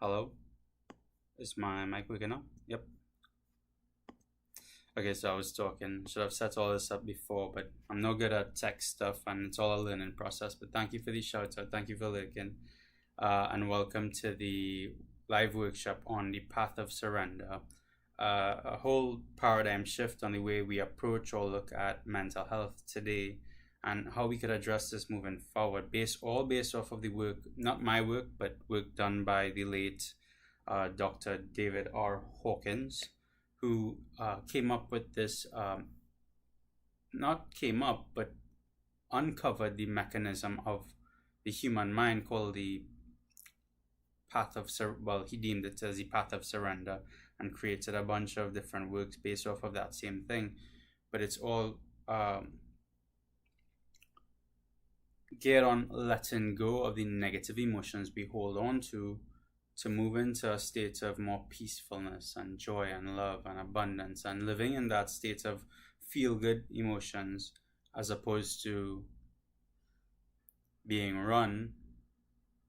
Hello, is my mic working now? Yep. Okay, so I was talking. Should have set all this up before, but I'm no good at tech stuff, and it's all a learning process. But thank you for the shout out. Thank you for looking, and welcome to the live workshop on the path of surrender. A whole paradigm shift on the way we approach or look at mental health today, and how we could address this moving forward, based off of the work, not my work, but work done by the late Dr. David R. Hawkins, who came up with this, not came up, but uncovered the mechanism of the human mind called the he deemed it as the path of surrender, and created a bunch of different works based off of that same thing. But it's all geared on letting go of the negative emotions we hold on to move into a state of more peacefulness and joy and love and abundance, and living in that state of feel good emotions, as opposed to being run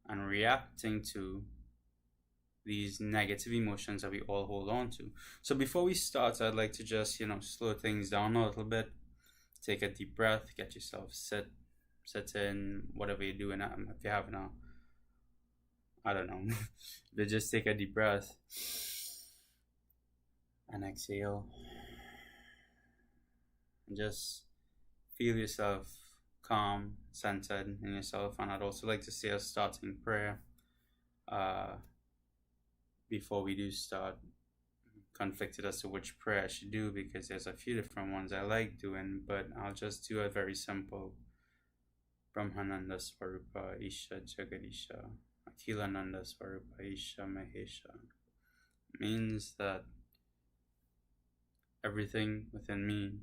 and reacting to these negative emotions that we all hold on to. So before we start, I'd like to just slow things down a little bit. Take a deep breath, get yourself sit in, whatever you're doing. If you're having a, I don't know, but just take a deep breath and exhale, and just feel yourself calm, centered in yourself. And I'd also like to say a starting prayer before we do start. Conflicted as to which prayer I should do, because there's a few different ones I like doing, but I'll just do a very simple Brahmananda Swarupa Isha Jagadisha Akhilananda Swarupa Isha Mahesha. Means that everything within me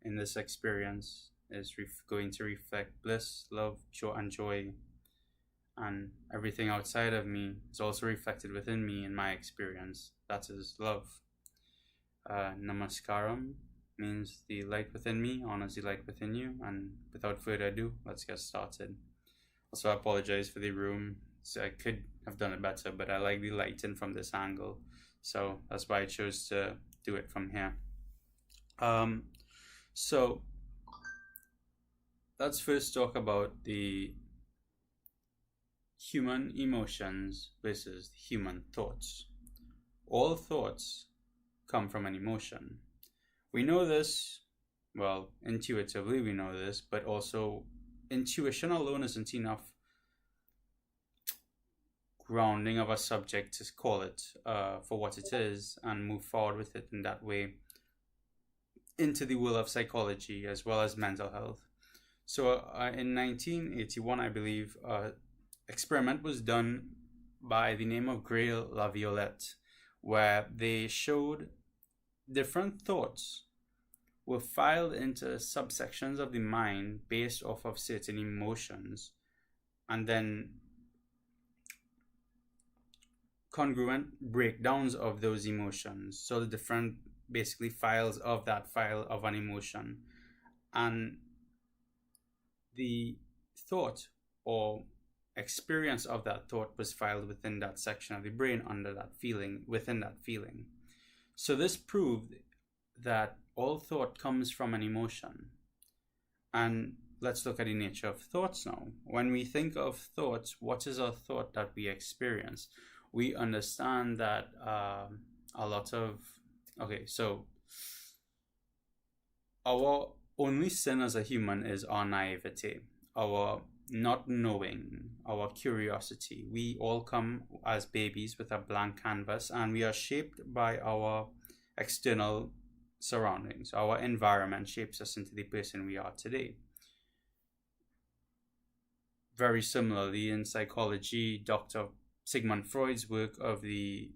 in this experience is going to reflect bliss, love, joy, and everything outside of me is also reflected within me in my experience. That is love. Namaskaram means the light within me honors the light within you. And without further ado, let's get started. Also, I apologize for the room. So I could have done it better, but I like the lighting from this angle, so that's why I chose to do it from here. So let's first talk about the human emotions versus human thoughts. All thoughts come from an emotion. We know this, well, intuitively we know this, but also intuition alone isn't enough grounding of a subject to call it for what it is and move forward with it in that way into the world of psychology as well as mental health. So in 1981, I believe, experiment was done by the name of Gray LaViolette, where they showed different thoughts were filed into subsections of the mind based off of certain emotions, and then congruent breakdowns of those emotions. So the different basically files of that file of an emotion, and the thought or experience of that thought was filed within that section of the brain under that feeling, within that feeling. So this proved that all thought comes from an emotion. And let's look at the nature of thoughts now. When we think of thoughts, what is a thought that we experience? We understand that so our only sin as a human is our naivete, our not knowing, our curiosity. We all come as babies with a blank canvas, and we are shaped by our external surroundings. Our environment shapes us into the person we are today. Very similarly, in psychology, Dr. Sigmund Freud's work of the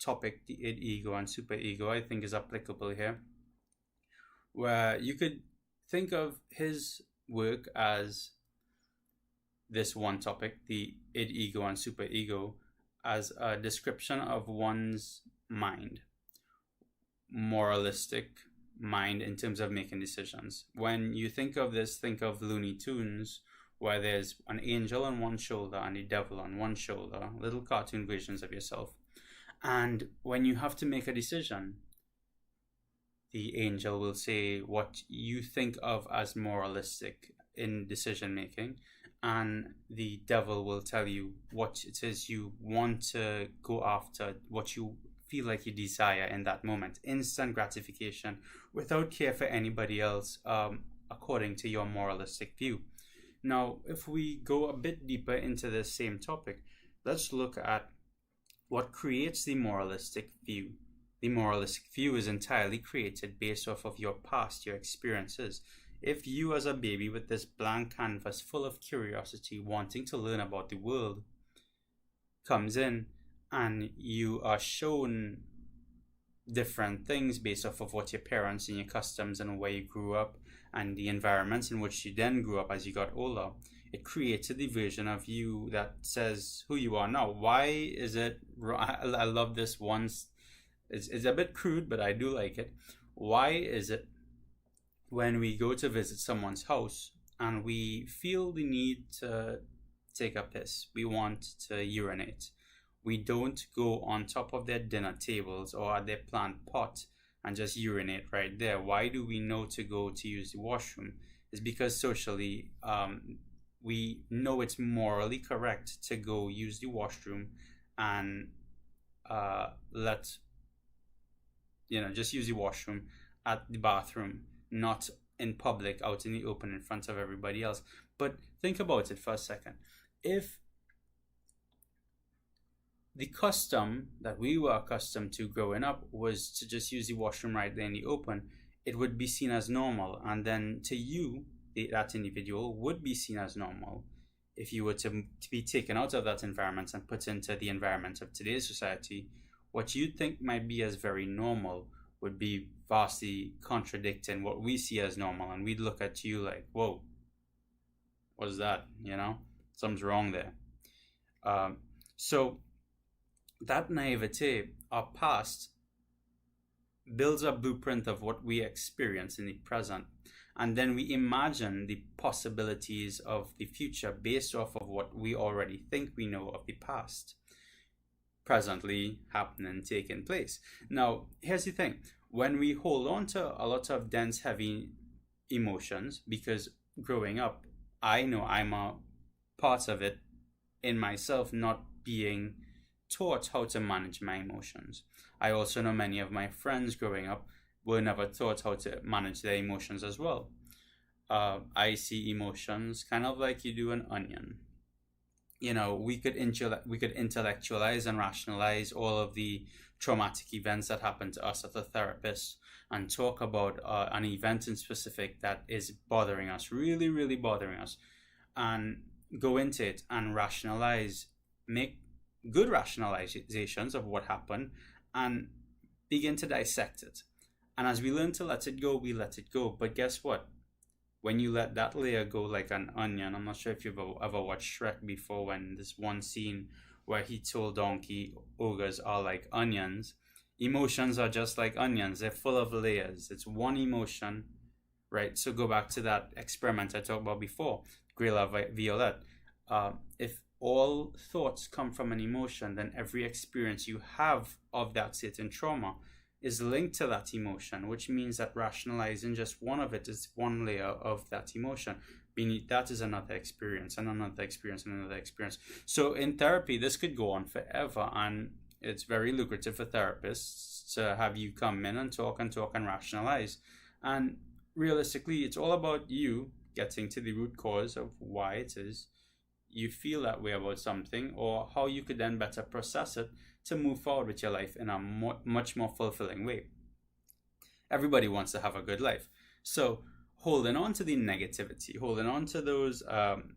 topic, the id, ego, and superego, I think is applicable here, where you could think of his work as this one topic, the id, ego, and superego, as a description of one's mind, moralistic mind in terms of making decisions. When you think of this, think of Looney Tunes, where there's an angel on one shoulder and a devil on one shoulder, little cartoon versions of yourself. And when you have to make a decision, the angel will say what you think of as moralistic in decision making, and the devil will tell you what it is you want to go after, what you feel like you desire in that moment. Instant gratification without care for anybody else, according to your moralistic view. Now, if we go a bit deeper into this same topic, let's look at what creates the moralistic view. The moralistic view is entirely created based off of your past, your experiences. If you, as a baby with this blank canvas full of curiosity, wanting to learn about the world, comes in and you are shown different things based off of what your parents and your customs and where you grew up and the environments in which you then grew up as you got older, it created the version of you that says who you are now. Why is it? I love this once. It's a bit crude, but I do like it. Why is it when we go to visit someone's house and we feel the need to take a piss, we want to urinate, we don't go on top of their dinner tables or at their plant pot and just urinate right there? Why do we know to go to use the washroom? It's because socially, we know it's morally correct to go use the washroom and just use the washroom at the bathroom, not in public, out in the open, in front of everybody else. But think about it for a second. If the custom that we were accustomed to growing up was to just use the washroom right there in the open, it would be seen as normal. And then to you, that individual would be seen as normal. If you were to be taken out of that environment and put into the environment of today's society, what you think might be as very normal would be vastly contradicting what we see as normal. And we'd look at you like, whoa, what's that? Something's wrong there. So that naivete, our past, builds a blueprint of what we experience in the present. And then we imagine the possibilities of the future based off of what we already think we know of the past presently happening, taking place. Now, here's the thing. When we hold on to a lot of dense, heavy emotions, because growing up, I know I'm a part of it in myself, not being taught how to manage my emotions. I also know many of my friends growing up were never taught how to manage their emotions as well. I see emotions kind of like you do an onion. We could intellectualize and rationalize all of the traumatic events that happened to us as a therapist and talk about an event in specific that is bothering us, really, really bothering us, and go into it and rationalize, make good rationalizations of what happened and begin to dissect it. And as we learn to let it go, we let it go. But guess what? When you let that layer go like an onion, I'm not sure if you've ever watched Shrek before, when this one scene where he told Donkey ogres are like onions. Emotions are just like onions. They're full of layers. It's one emotion, right? So go back to that experiment I talked about before, Grilla Violet. If all thoughts come from an emotion, then every experience you have of that certain trauma is linked to that emotion, which means that rationalizing just one of it is one layer of that emotion. Beneath that is another experience and another experience and another experience. So in therapy, this could go on forever, and it's very lucrative for therapists to have you come in and talk and rationalize. And realistically, it's all about you getting to the root cause of why it is you feel that way about something, or how you could then better process it to move forward with your life in a much more fulfilling way. Everybody wants to have a good life. So holding on to the negativity, holding on to those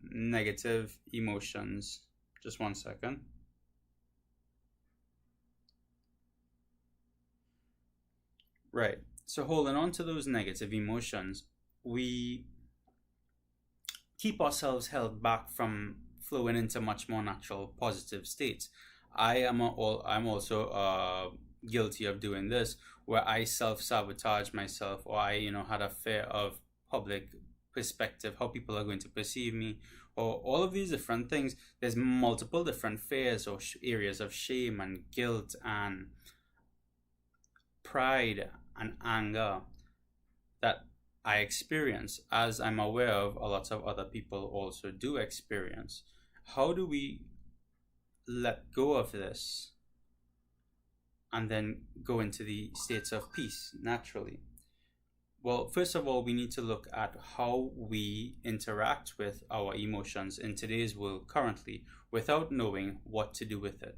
negative emotions. Just one second. Right. So holding on to those negative emotions, we keep ourselves held back from flowing into much more natural, positive states. I'm also guilty of doing this, where I self-sabotage myself, or I had a fear of public perspective, how people are going to perceive me, or all of these different things. There's multiple different fears or areas of shame and guilt and pride and anger that I experience, as I'm aware of a lot of other people also do experience. How do we let go of this and then go into the states of peace naturally? Well, first of all, we need to look at how we interact with our emotions in today's world currently without knowing what to do with it.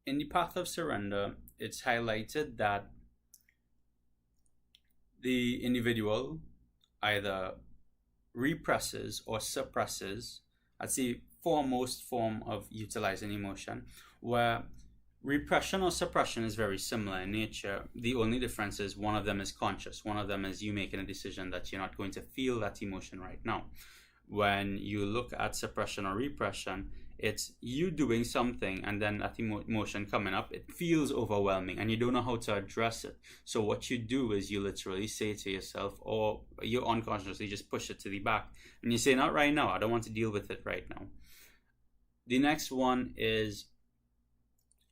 In the path of surrender, it's highlighted that the individual either represses or suppresses. That's the foremost form of utilizing emotion, where repression or suppression is very similar in nature. The only difference is one of them is conscious. One of them is you making a decision that you're not going to feel that emotion right now. When you look at suppression or repression, it's you doing something and then that emotion coming up. It feels overwhelming and you don't know how to address it. So what you do is you literally say to yourself, or you unconsciously just push it to the back and you say, not right now, I don't want to deal with it right now. The next one is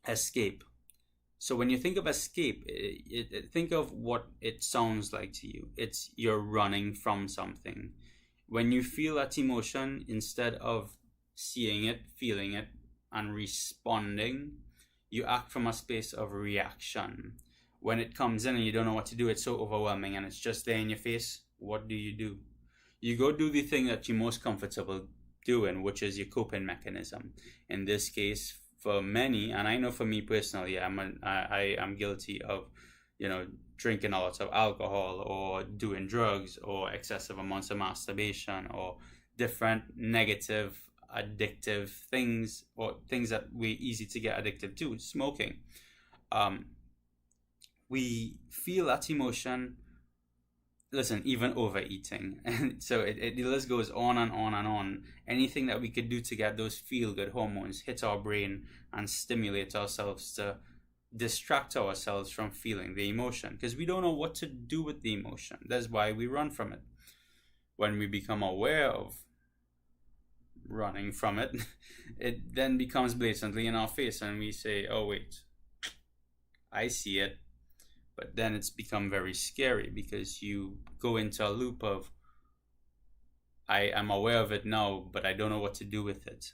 escape. So when you think of escape, think of what it sounds like to you. It's you're running from something. When you feel that emotion, instead of seeing it, feeling it, and responding, you act from a space of reaction. When it comes in and you don't know what to do, it's so overwhelming and it's just there in your face. What do? You go do the thing that you're most comfortable doing, which is your coping mechanism. In this case, for many, and I know for me personally, I am guilty of, drinking a lot of alcohol or doing drugs or excessive amounts of masturbation or different negative addictive things, or things that we're easy to get addicted to, smoking. We feel that emotion. Listen, even overeating, and so the list goes on and on and on. Anything that we could do to get those feel-good hormones hit our brain and stimulate ourselves to distract ourselves from feeling the emotion, because we don't know what to do with the emotion. That's why we run from it. When we become aware of running from it, it then becomes blatantly in our face and we say, oh wait, I see it. But then it's become very scary because you go into a loop of, I am aware of it now, but I don't know what to do with it.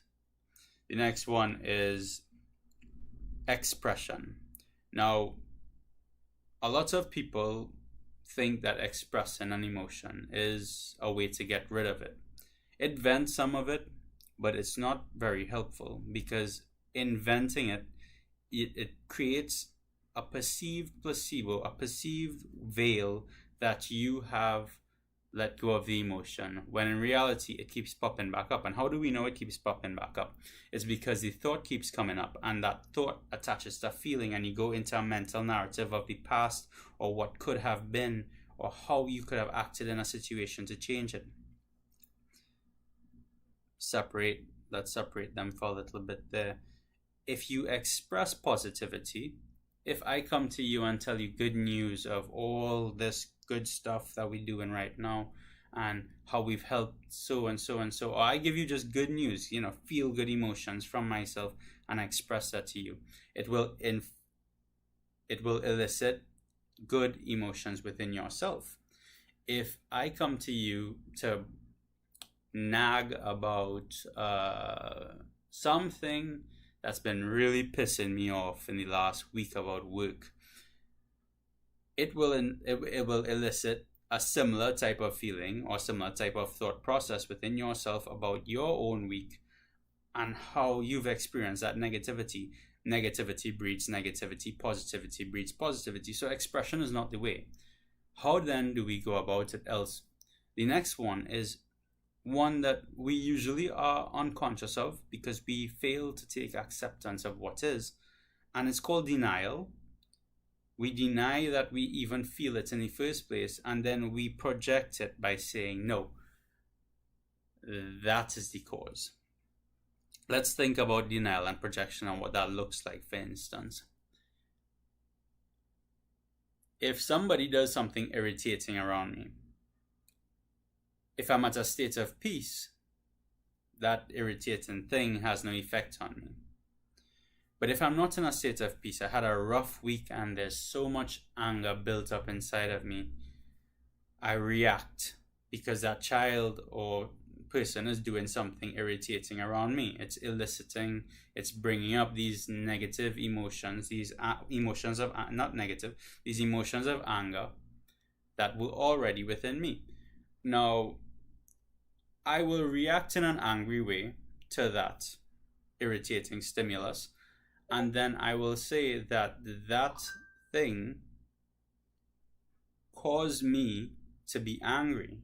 The next one is expression. Now, a lot of people think that expressing an emotion is a way to get rid of it. It vents some of it, but it's not very helpful, because in venting it, it creates a perceived placebo, a perceived veil that you have let go of the emotion, when in reality it keeps popping back up. And how do we know it keeps popping back up? It's because the thought keeps coming up, and that thought attaches to feeling, and you go into a mental narrative of the past or what could have been or how you could have acted in a situation to change it. Let's separate them for a little bit there. If you express positivity, if I come to you and tell you good news of all this good stuff that we're doing right now and how we've helped so and so and so, or I give you just good news, feel good emotions from myself, and I express that to you, it will elicit good emotions within yourself. If I come to you to nag about something that's been really pissing me off in the last week about work, it will elicit a similar type of feeling or similar type of thought process within yourself about your own week and how you've experienced that negativity. Negativity breeds negativity, positivity breeds positivity. So expression is not the way. How then do we go about it else? The next one is one that we usually are unconscious of because we fail to take acceptance of what is, and it's called denial. We deny that we even feel it in the first place, and then we project it by saying, no, that is the cause. Let's think about denial and projection and what that looks like. For instance, if somebody does something irritating around me, if I'm at a state of peace, that irritating thing has no effect on me. But if I'm not in a state of peace, I had a rough week and there's so much anger built up inside of me, I react because that child or person is doing something irritating around me. It's eliciting, it's bringing up these negative emotions, these emotions of, not negative, these emotions of anger that were already within me. Now, I will react in an angry way to that irritating stimulus, and then I will say that that thing caused me to be angry.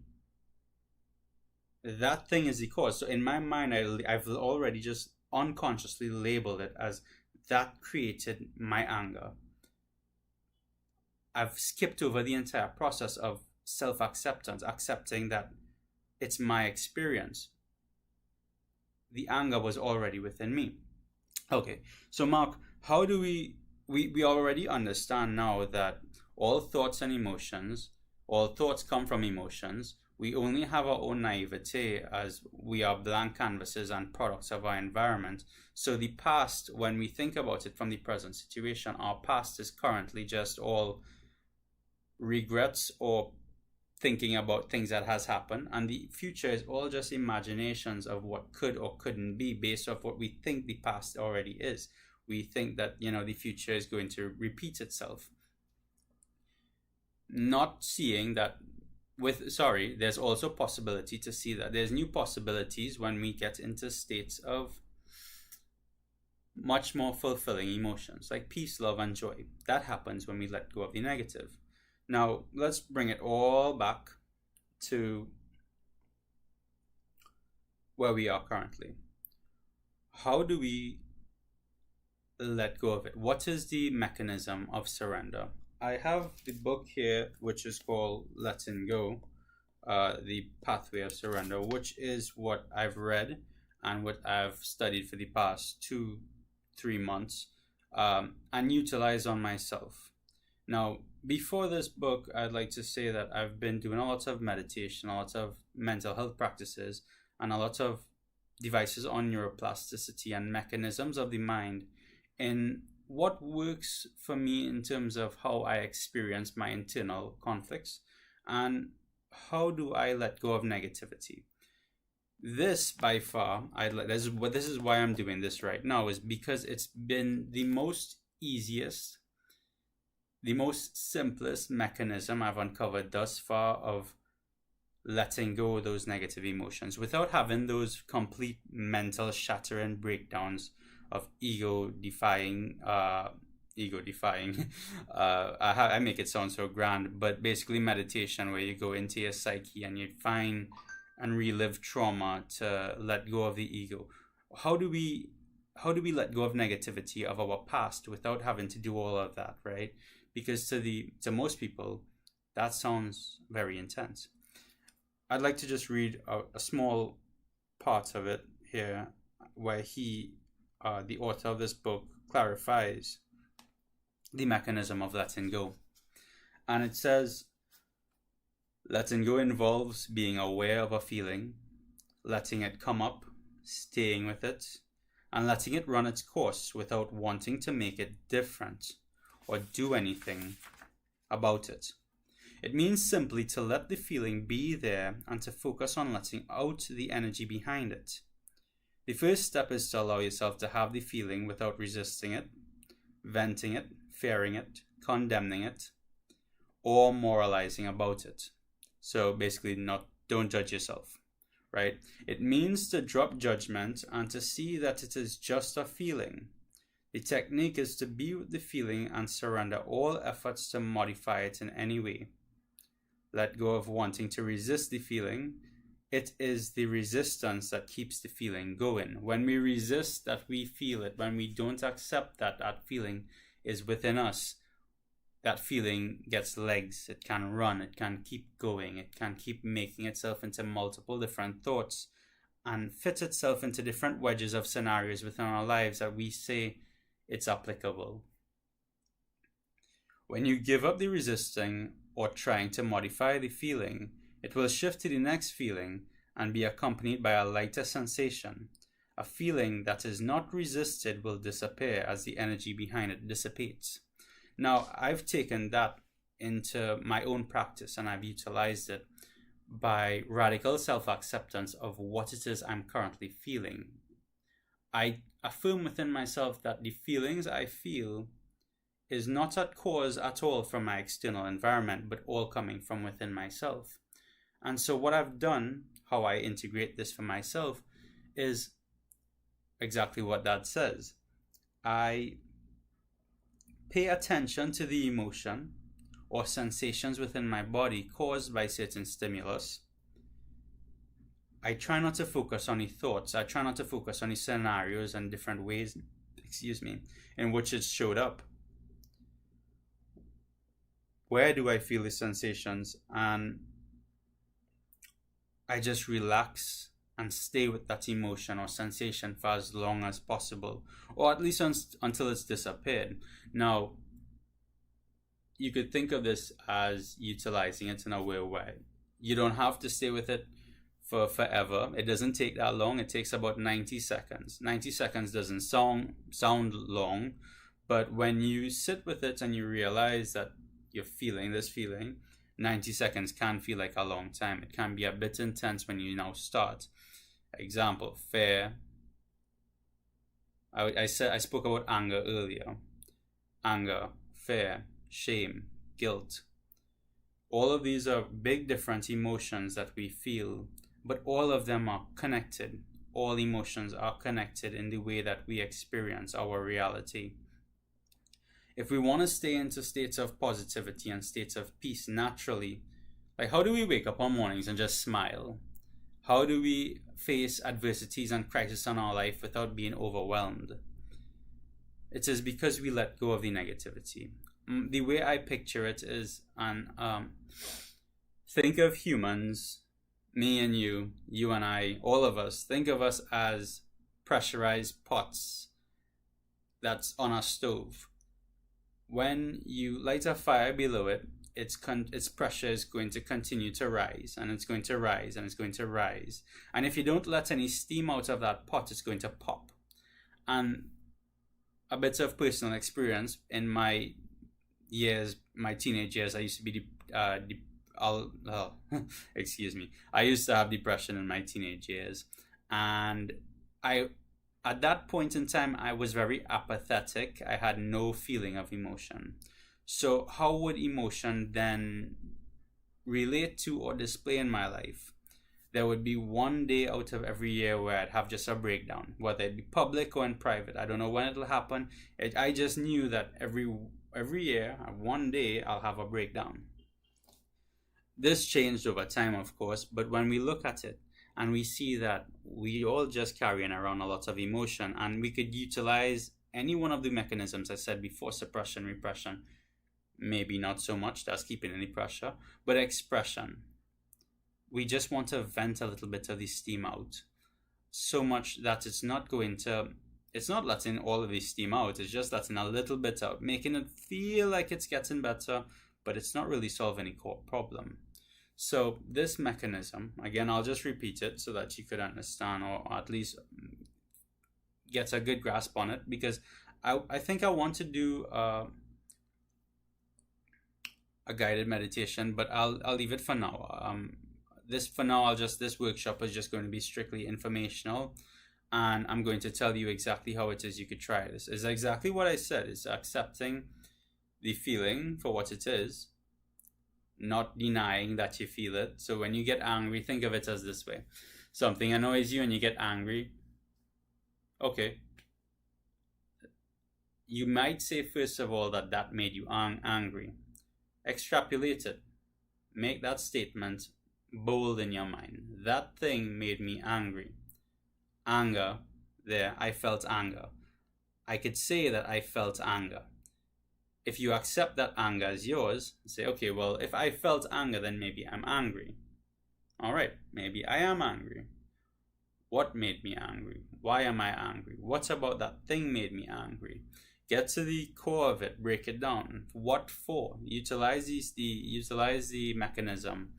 That thing is the cause. So in my mind, I've already just unconsciously labeled it as that created my anger. I've skipped over the entire process of self-acceptance, accepting that it's my experience. The anger was already within me. Okay, so Mark, how do we already understand now that all thoughts and emotions, all thoughts come from emotions. We only have our own naivete as we are blank canvases and products of our environment. So the past, when we think about it from the present situation, our past is currently just all regrets or thinking about things that has happened, and the future is all just imaginations of what could or couldn't be based off what we think the past already is. We think that, the future is going to repeat itself, not seeing that there's also possibility to see that there's new possibilities when we get into states of much more fulfilling emotions like peace, love, and joy. That happens when we let go of the negative. Now, let's bring it all back to where we are currently. How do we let go of it? What is the mechanism of surrender? I have the book here, which is called Letting Go, The Pathway of Surrender, which is what I've read and what I've studied for the past 2-3 months and utilize on myself. Now, before this book, I'd like to say that I've been doing a lot of meditation, a lot of mental health practices, and a lot of devices on neuroplasticity and mechanisms of the mind in what works for me in terms of how I experience my internal conflicts and how do I let go of negativity. This by far, this is why I'm doing this right now, is because it's been the most easiest, the most simplest mechanism I've uncovered thus far of letting go of those negative emotions without having those complete mental shattering breakdowns of ego defying. I make it sound so grand, but basically meditation where you go into your psyche and you find and relive trauma to let go of the ego. How do we let go of negativity of our past without having to do all of that, right? Because to most people, that sounds very intense. I'd like to just read a small part of it here where the author of this book, clarifies the mechanism of letting go. And it says, letting go involves being aware of a feeling, letting it come up, staying with it, and letting it run its course without wanting to make it different or do anything about it. It means simply to let the feeling be there and to focus on letting out the energy behind it. The first step is to allow yourself to have the feeling without resisting it, venting it, fearing it, condemning it, or moralizing about it. So basically don't judge yourself, right? It means to drop judgment and to see that it is just a feeling. The technique is to be with the feeling and surrender all efforts to modify it in any way. Let go of wanting to resist the feeling. It is the resistance that keeps the feeling going. When we resist that we feel it, when we don't accept that that feeling is within us, that feeling gets legs. It can run, it can keep going, it can keep making itself into multiple different thoughts and fit itself into different wedges of scenarios within our lives that we say it's applicable. When you give up the resisting or trying to modify the feeling, It will shift to the next feeling and be accompanied by a lighter sensation. A feeling that is not resisted will disappear as the energy behind it dissipates. Now, I've taken that into my own practice and I've utilized it by radical self-acceptance of what it is I'm currently feeling. I affirm within myself that the feelings I feel is not at cause at all from my external environment, but all coming from within myself. And so what I've done, how I integrate this for myself, is exactly what that says. I pay attention to the emotion or sensations within my body caused by certain stimulus. I try not to focus on the thoughts. I try not to focus on the scenarios and different ways, in which it showed up. Where do I feel the sensations? And I just relax and stay with that emotion or sensation for as long as possible, or at least until it's disappeared. Now, you could think of this as utilizing it in a weird way. You don't have to stay with it for forever. It doesn't take that long. It takes about 90 seconds. 90 seconds doesn't sound long, but when you sit with it and you realize that you're feeling this feeling, 90 seconds can feel like a long time. It can be a bit intense when you now start. Example, fear. I spoke about anger earlier. Anger, fear, shame, guilt. All of these are big different emotions that we feel, but all of them are connected. All emotions are connected in the way that we experience our reality. If we want to stay into states of positivity and states of peace naturally, like how do we wake up on mornings and just smile? How do we face adversities and crises in our life without being overwhelmed? It is because we let go of the negativity. The way I picture it is, think of humans, me and you and I, all of us, think of us as pressurized pots that's on a stove. When you light a fire below it, its pressure is going to continue to rise, and it's going to rise, and it's going to rise. And if you don't let any steam out of that pot, it's going to pop. And a bit of personal experience in my teenage years, I used to be I used to have depression in my teenage years, and at that point in time, I was very apathetic. I had no feeling of emotion. So how would emotion then relate to or display in my life? There would be one day out of every year where I'd have just a breakdown, whether it be public or in private. I don't know when it'll happen. I just knew that every year, one day, I'll have a breakdown. This changed over time, of course, but when we look at it, and we see that we all just carrying around a lot of emotion, and we could utilize any one of the mechanisms I said before: suppression, repression, maybe not so much, that's keeping any pressure, but expression. We just want to vent a little bit of the steam out, so much that it's not letting all of the steam out, it's just letting a little bit out, making it feel like it's getting better, but it's not really solving any core problem. So this mechanism, again, I'll just repeat it so that you could understand, or at least get a good grasp on it, because I think I want to do a guided meditation, but I'll leave it for now. This workshop is just going to be strictly informational, and I'm going to tell you exactly how it is you could try this. It's exactly what I said. It's accepting the feeling for what it is, not denying that you feel it. So when you get angry, think of it as this way. Something annoys you and you get angry. Okay. You might say, first of all, that made you angry. Extrapolate it. Make that statement bold in your mind. That thing made me angry. Anger. There, I felt anger. I could say that I felt anger. If you accept that anger as yours, say, okay, well, if I felt anger, then maybe I'm angry. All right, maybe I am angry. What made me angry? Why am I angry? What about that thing made me angry? Get to the core of it, break it down. What for? Utilize the mechanism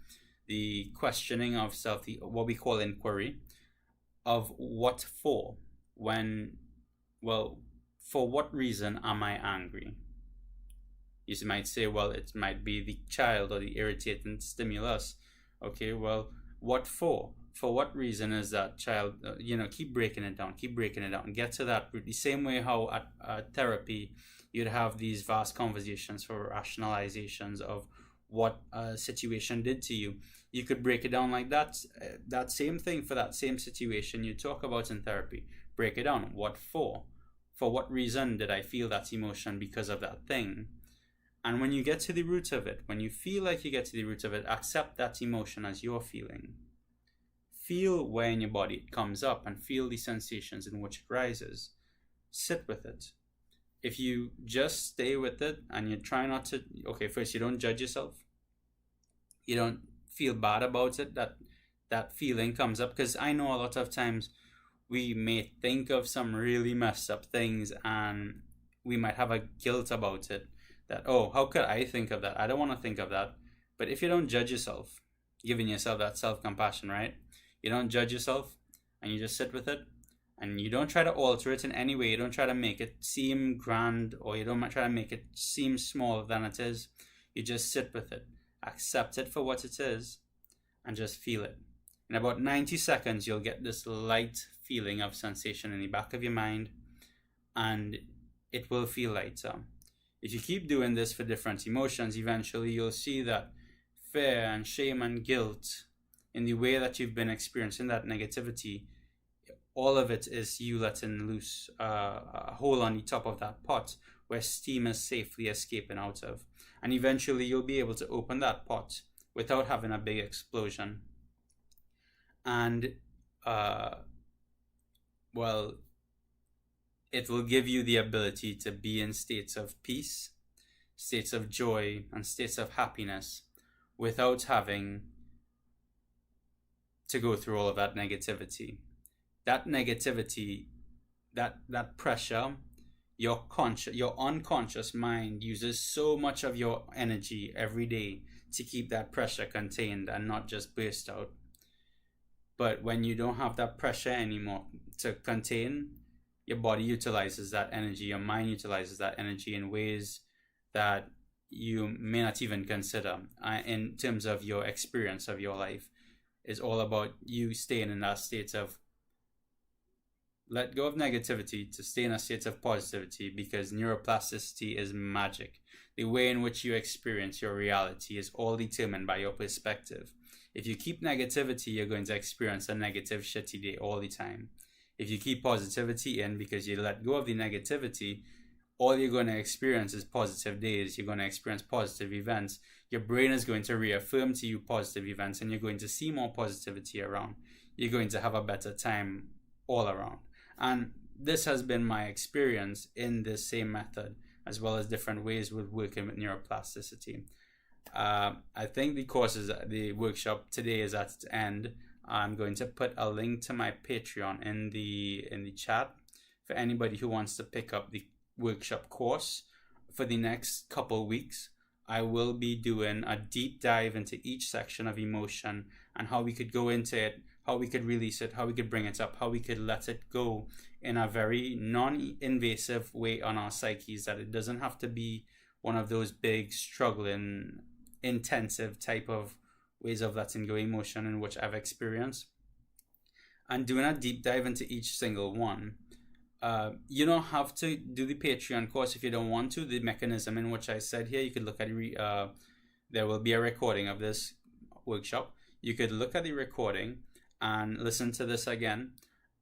the questioning of self, the what we call inquiry of what for. When, well, for what reason am I angry? You might say, well, it might be the child or the irritating stimulus. Okay, well, what for? For what reason is that child? Keep breaking it down, keep breaking it down, get to that root. The same way how at therapy, you'd have these vast conversations for rationalizations of what a situation did to you. You could break it down like that. That same thing for that same situation you talk about in therapy. Break it down. What for? For what reason did I feel that emotion because of that thing? And when you get to the root of it, when you feel like you get to the root of it, accept that emotion as you're feeling. Feel where in your body it comes up and feel the sensations in which it rises. Sit with it. If you just stay with it and you try not to, okay, first you don't judge yourself. You don't feel bad about it, that feeling comes up, because I know a lot of times we may think of some really messed up things and we might have a guilt about it. That, oh, how could I think of that? I don't want to think of that. But if you don't judge yourself, giving yourself that self-compassion, right? You don't judge yourself and you just sit with it and you don't try to alter it in any way. You don't try to make it seem grand, or you don't try to make it seem smaller than it is. You just sit with it, accept it for what it is, and just feel it. In about 90 seconds, you'll get this light feeling of sensation in the back of your mind, and it will feel lighter. If you keep doing this for different emotions, eventually you'll see that fear and shame and guilt, in the way that you've been experiencing that negativity, all of it is you letting loose a hole on the top of that pot where steam is safely escaping out of. And eventually you'll be able to open that pot without having a big explosion. And, it will give you the ability to be in states of peace, states of joy, and states of happiness without having to go through all of that negativity. That negativity, that pressure, your unconscious mind uses so much of your energy every day to keep that pressure contained and not just burst out. But when you don't have that pressure anymore to contain, your body utilizes that energy, your mind utilizes that energy in ways that you may not even consider. In terms of your experience of your life, is all about you staying in that state of let go of negativity to stay in a state of positivity, because neuroplasticity is magic. The way in which you experience your reality is all determined by your perspective. If you keep negativity, you're going to experience a negative, shitty day all the time. If you keep positivity in because you let go of the negativity, all you're going to experience is positive days. You're going to experience positive events. Your brain is going to reaffirm to you positive events, and you're going to see more positivity around. You're going to have a better time all around. And this has been my experience in this same method, as well as different ways with working with neuroplasticity. I think the workshop today is at its end. I'm going to put a link to my Patreon in the chat for anybody who wants to pick up the workshop course. For the next couple weeks, I will be doing a deep dive into each section of emotion and how we could go into it, how we could release it, how we could bring it up, how we could let it go in a very non-invasive way on our psyches, that it doesn't have to be one of those big, struggling, intensive type of ways of letting go emotion in which I've experienced. And doing a deep dive into each single one. You don't have to do the Patreon course if you don't want to. The mechanism in which I said here, you could look at there will be a recording of this workshop. You could look at the recording and listen to this again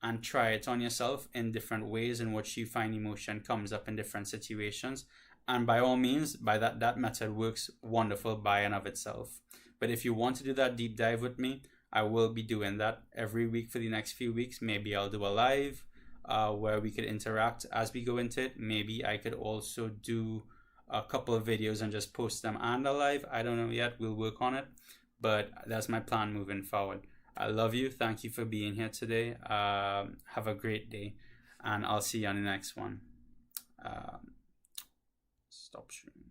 and try it on yourself in different ways in which you find emotion comes up in different situations. And by all means, by that method works wonderful by and of itself. But if you want to do that deep dive with me, I will be doing that every week for the next few weeks. Maybe I'll do a live where we could interact as we go into it. Maybe I could also do a couple of videos and just post them and a live. I don't know yet. We'll work on it. But that's my plan moving forward. I love you. Thank you for being here today. Have a great day. And I'll see you on the next one. Stop sharing.